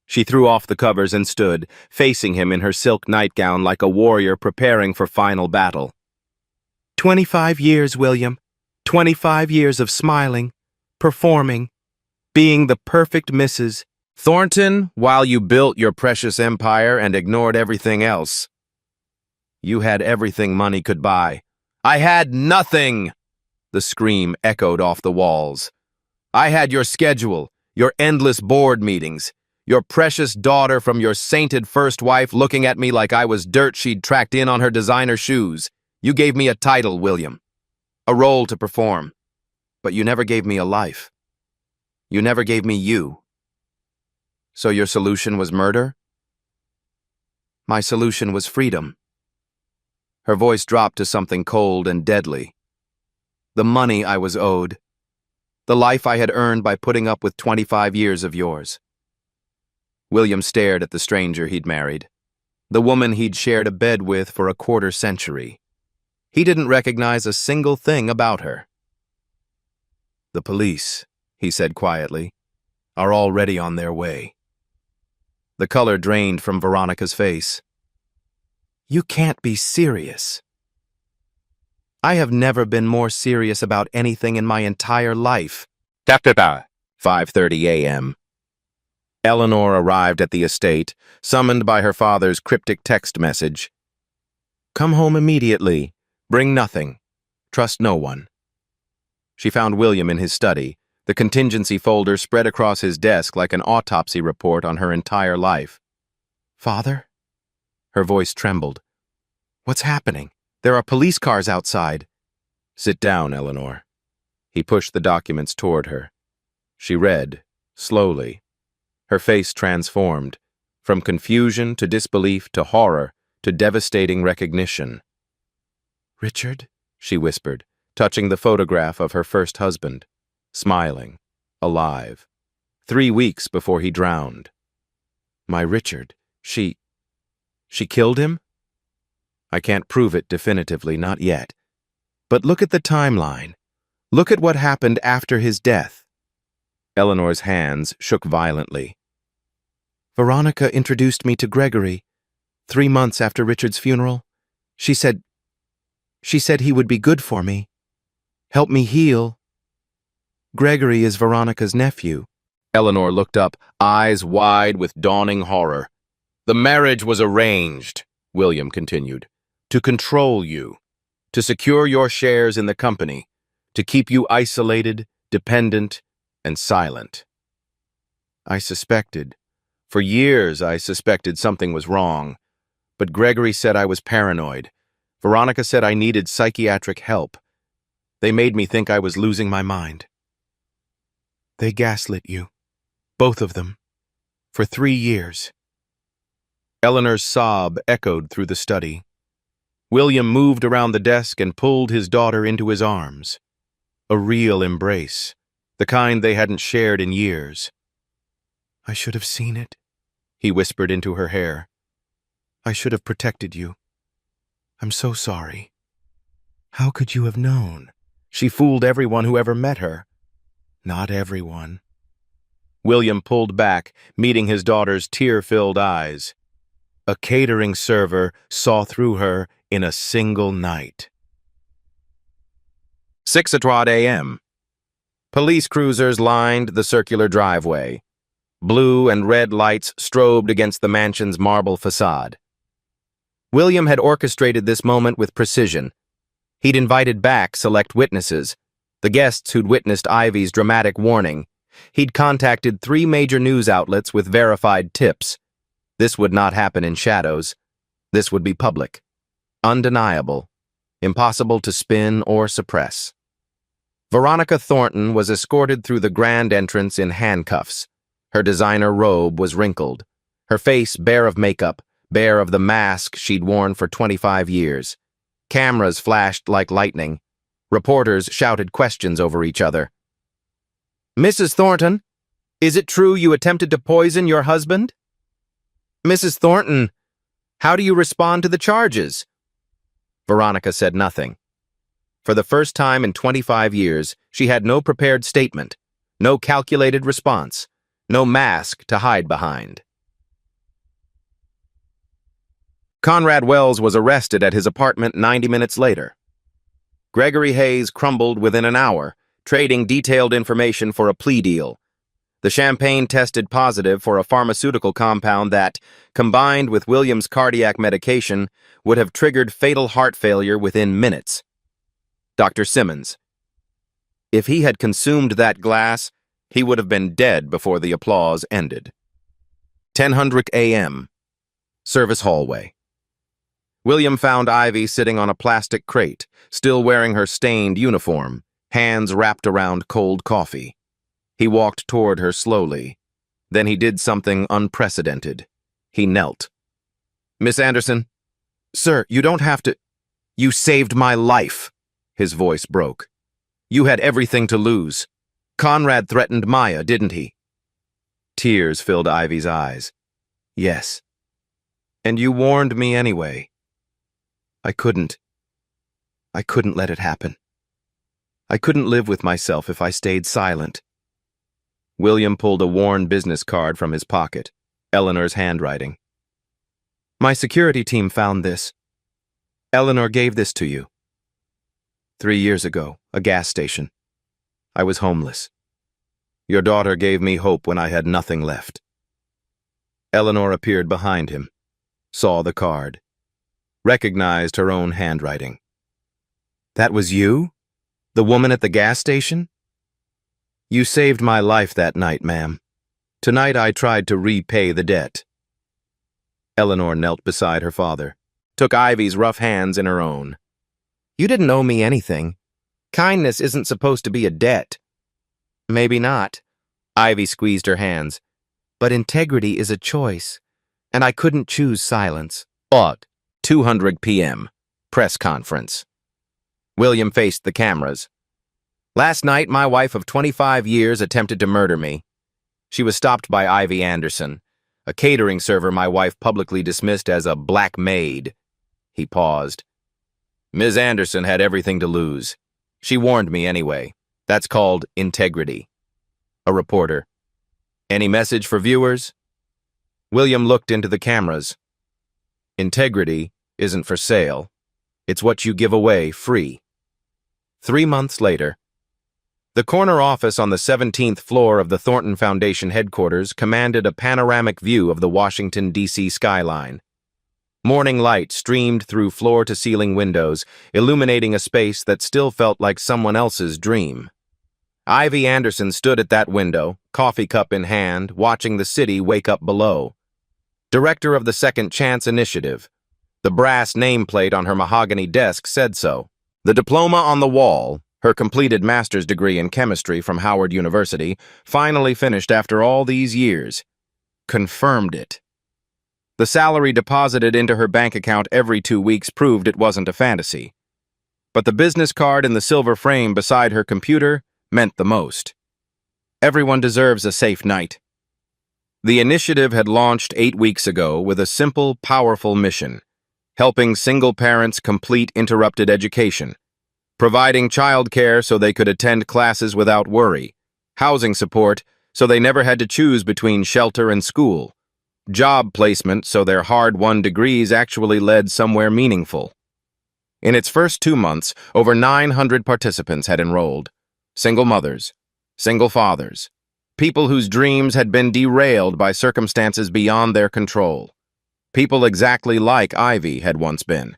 She threw off the covers and stood, facing him in her silk nightgown like a warrior preparing for final battle. 25 years, William. 25 years of smiling, performing, being the perfect Mrs. Thornton while you built your precious empire and ignored everything else. You had everything money could buy. I had nothing! The scream echoed off the walls. I had your schedule, your endless board meetings, your precious daughter from your sainted first wife looking at me like I was dirt she'd tracked in on her designer shoes. You gave me a title, William. A role to perform. But you never gave me a life. You never gave me you. So your solution was murder? My solution was freedom. Her voice dropped to something cold and deadly. The money I was owed. The life I had earned by putting up with 25 years of yours. William stared at the stranger he'd married, the woman he'd shared a bed with for a quarter century. He didn't recognize a single thing about her. The police, he said quietly, are already on their way. The color drained from Veronica's face. You can't be serious. I have never been more serious about anything in my entire life. 5:30 a.m. Eleanor arrived at the estate, summoned by her father's cryptic text message. Come home immediately. Bring nothing. Trust no one. She found William in his study, the contingency folder spread across his desk like an autopsy report on her entire life. Father? Her voice trembled. What's happening? There are police cars outside. Sit down, Eleanor. He pushed the documents toward her. She read, slowly. Her face transformed, from confusion to disbelief to horror to devastating recognition. Richard, she whispered, touching the photograph of her first husband, smiling, alive, 3 weeks before he drowned. My Richard, she killed him? I can't prove it definitively, not yet. But look at the timeline. Look at what happened after his death. Eleanor's hands shook violently. Veronica introduced me to Gregory 3 months after Richard's funeral. She said he would be good for me, help me heal. Gregory is Veronica's nephew. Eleanor looked up, eyes wide with dawning horror. The marriage was arranged, William continued, to control you, to secure your shares in the company, to keep you isolated, dependent, and silent. For years I suspected something was wrong, but Gregory said I was paranoid. Veronica said I needed psychiatric help. They made me think I was losing my mind. They gaslit you, both of them, for 3 years. Eleanor's sob echoed through the study. William moved around the desk and pulled his daughter into his arms. A real embrace, the kind they hadn't shared in years. I should have seen it, he whispered into her hair. I should have protected you. I'm so sorry. How could you have known? She fooled everyone who ever met her. Not everyone. William pulled back, meeting his daughter's tear-filled eyes. A catering server saw through her in a single night. 6:00 a.m. Police cruisers lined the circular driveway. Blue and red lights strobed against the mansion's marble facade. William had orchestrated this moment with precision. He'd invited back select witnesses, the guests who'd witnessed Ivy's dramatic warning. He'd contacted 3 major news outlets with verified tips. This would not happen in shadows. This would be public, undeniable, impossible to spin or suppress. Veronica Thornton was escorted through the grand entrance in handcuffs. Her designer robe was wrinkled, her face bare of makeup, bare of the mask she'd worn for 25 years. Cameras flashed like lightning. Reporters shouted questions over each other. Mrs. Thornton, is it true you attempted to poison your husband? Mrs. Thornton, how do you respond to the charges? Veronica said nothing. For the first time in 25 years, she had no prepared statement, no calculated response, no mask to hide behind. Conrad Wells was arrested at his apartment 90 minutes later. Gregory Hayes crumbled within an hour, trading detailed information for a plea deal. The champagne tested positive for a pharmaceutical compound that, combined with William's cardiac medication, would have triggered fatal heart failure within minutes. Dr. Simmons. If he had consumed that glass, he would have been dead before the applause ended. 10:00 a.m. Service hallway. William found Ivy sitting on a plastic crate, still wearing her stained uniform, hands wrapped around cold coffee. He walked toward her slowly. Then he did something unprecedented. He knelt. Miss Anderson? Sir, you don't have to... You saved my life. His voice broke. You had everything to lose. Conrad threatened Maya, didn't he? Tears filled Ivy's eyes. Yes. And you warned me anyway. I couldn't let it happen. I couldn't live with myself if I stayed silent. William pulled a worn business card from his pocket, Eleanor's handwriting. My security team found this. Eleanor gave this to you. 3 years ago, a gas station. I was homeless. Your daughter gave me hope when I had nothing left. Eleanor appeared behind him, saw the card, recognized her own handwriting. That was you? The woman at the gas station? You saved my life that night, ma'am. Tonight I tried to repay the debt. Eleanor knelt beside her father, took Ivy's rough hands in her own. You didn't owe me anything. Kindness isn't supposed to be a debt. Maybe not. Ivy squeezed her hands. But integrity is a choice, and I couldn't choose silence. But 200 p.m. Press conference. William faced the cameras. Last night, my wife of 25 years attempted to murder me. She was stopped by Ivy Anderson, a catering server my wife publicly dismissed as a black maid. He paused. Ms. Anderson had everything to lose. She warned me anyway. That's called integrity. A reporter. Any message for viewers? William looked into the cameras. Integrity isn't for sale. It's what you give away free. 3 months later, the corner office on the 17th floor of the Thornton Foundation headquarters commanded a panoramic view of the Washington, D.C. skyline. Morning light streamed through floor-to-ceiling windows, illuminating a space that still felt like someone else's dream. Ivy Anderson stood at that window, coffee cup in hand, watching the city wake up below. Director of the Second Chance Initiative. The brass nameplate on her mahogany desk said so. The diploma on the wall, her completed master's degree in chemistry from Howard University, finally finished after all these years, confirmed it. The salary deposited into her bank account every 2 weeks proved it wasn't a fantasy. But the business card in the silver frame beside her computer meant the most. Everyone deserves a safe night. The initiative had launched 8 weeks ago with a simple, powerful mission: helping single parents complete interrupted education, providing childcare so they could attend classes without worry, housing support so they never had to choose between shelter and school, job placement so their hard-won degrees actually led somewhere meaningful. In its first 2 months, over 900 participants had enrolled. Single mothers, single fathers, people whose dreams had been derailed by circumstances beyond their control. People exactly like Ivy had once been.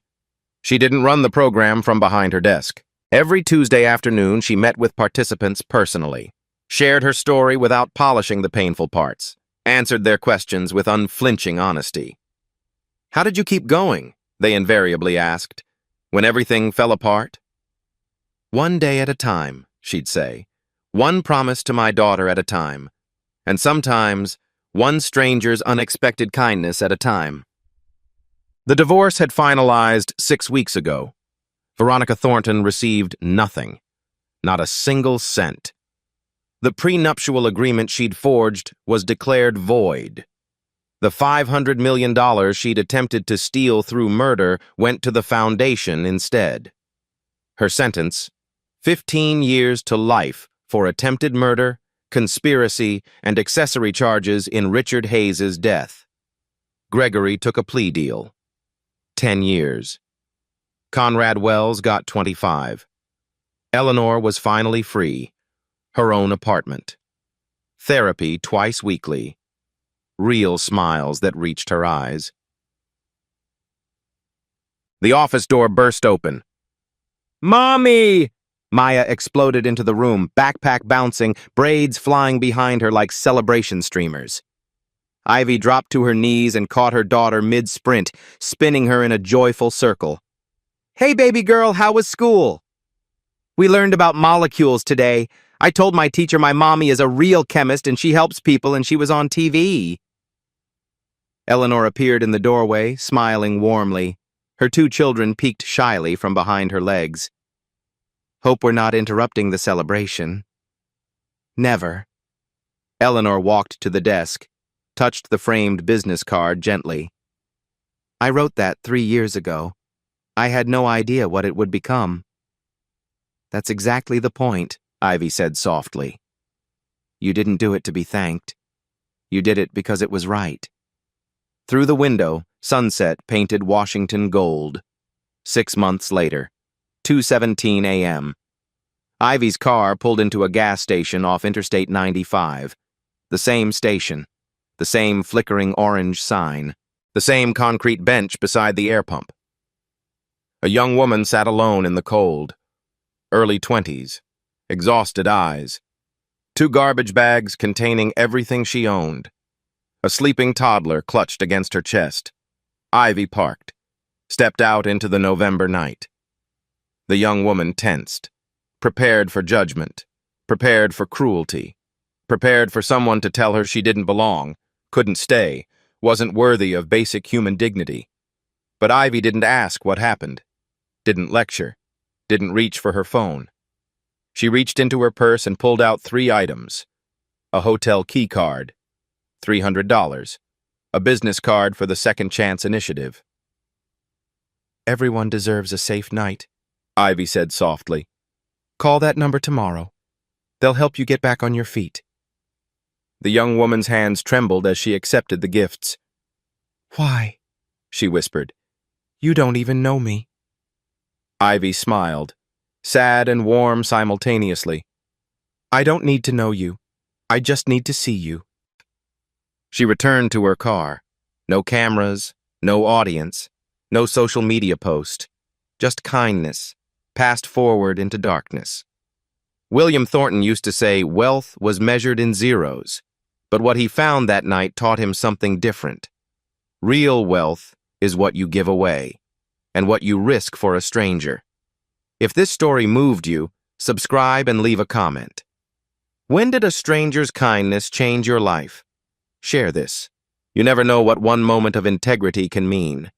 She didn't run the program from behind her desk. Every Tuesday afternoon, she met with participants personally, shared her story without polishing the painful parts, answered their questions with unflinching honesty. How did you keep going? They invariably asked, when everything fell apart. One day at a time, she'd say. One promise to my daughter at a time. And sometimes, one stranger's unexpected kindness at a time. The divorce had finalized 6 weeks ago. Veronica Thornton received nothing. Not a single cent. The prenuptial agreement she'd forged was declared void. The $500 million she'd attempted to steal through murder went to the foundation instead. Her sentence: 15 years to life for attempted murder, conspiracy, and accessory charges in Richard Hayes's death. Gregory took a plea deal. 10 years. Conrad Wells got 25. Eleanor was finally free. Her own apartment. Therapy twice weekly. Real smiles that reached her eyes. The office door burst open. "Mommy!" Maya exploded into the room, backpack bouncing, braids flying behind her like celebration streamers. Ivy dropped to her knees and caught her daughter mid-sprint, spinning her in a joyful circle. "Hey, baby girl, how was school?" "We learned about molecules today. I told my teacher my mommy is a real chemist and she helps people and she was on TV." Eleanor appeared in the doorway, smiling warmly. Her 2 children peeked shyly from behind her legs. "Hope we're not interrupting the celebration." "Never." Eleanor walked to the desk, touched the framed business card gently. "I wrote that 3 years ago. I had no idea what it would become." "That's exactly the point," Ivy said softly. "You didn't do it to be thanked. You did it because it was right." Through the window, sunset painted Washington gold. 6 months later, 2:17 a.m. Ivy's car pulled into a gas station off Interstate 95. The same station. The same flickering orange sign. The same concrete bench beside the air pump. A young woman sat alone in the cold. Early 20s. Exhausted eyes. 2 garbage bags containing everything she owned. A sleeping toddler clutched against her chest. Ivy parked. Stepped out into the November night. The young woman tensed, prepared for judgment, prepared for cruelty, prepared for someone to tell her she didn't belong, couldn't stay, wasn't worthy of basic human dignity. But Ivy didn't ask what happened, didn't lecture, didn't reach for her phone. She reached into her purse and pulled out 3 items: a hotel key card, $300, a business card for the Second Chance Initiative. "Everyone deserves a safe night," Ivy said softly. "Call that number tomorrow. They'll help you get back on your feet." The young woman's hands trembled as she accepted the gifts. "Why?" she whispered. "You don't even know me." Ivy smiled, sad and warm simultaneously. "I don't need to know you. I just need to see you." She returned to her car. No cameras, no audience, no social media post. Just kindness, passed forward into darkness. William Thornton used to say wealth was measured in zeros, but what he found that night taught him something different. Real wealth is what you give away, and what you risk for a stranger. If this story moved you, subscribe and leave a comment. When did a stranger's kindness change your life? Share this. You never know what one moment of integrity can mean.